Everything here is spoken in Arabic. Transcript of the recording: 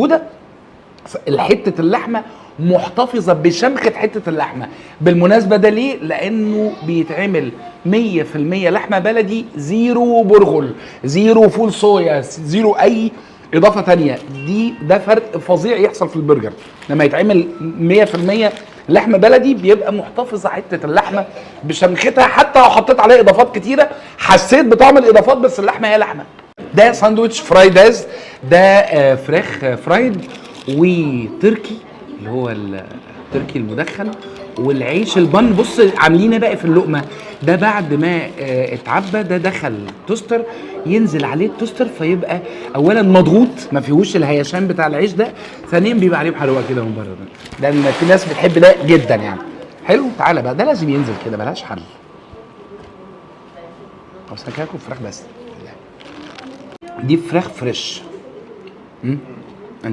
موجوده، حته اللحمه محتفظه بشمخه حته اللحمه. بالمناسبه ده ليه؟ لانه بيتعمل 100% لحمه بلدي، زيرو برغل، زيرو فول صويا، زيرو اي اضافه تانية. ده فرق فظيع يحصل في البرجر. لما يتعمل 100% لحمه بلدي بيبقى محتفظه حته اللحمه بشمختها، حتى لو حطيت عليه اضافات كتيره حسيت بطعم الاضافات، بس اللحمه هي لحمه. ده ساندوتش فرايداز، ده فراخ فرايد وتركي اللي هو التركي المدخن، والعيش البن. بص عاملين ايه بقى في اللقمه ده بعد ما اتعبى، ده دخل توستر، ينزل عليه التوستر فيبقى اولا مضغوط ما فيهوش الهيشان بتاع العيش ده، ثانيا بيبقى عليه بحلوه كده من بره. ده في ناس بتحب ده جدا يعني. حلو، تعالى بقى، ده لازم ينزل كده ملهاش حل. بس انا كده هاكل فراخ بس. دي فراخ فريش.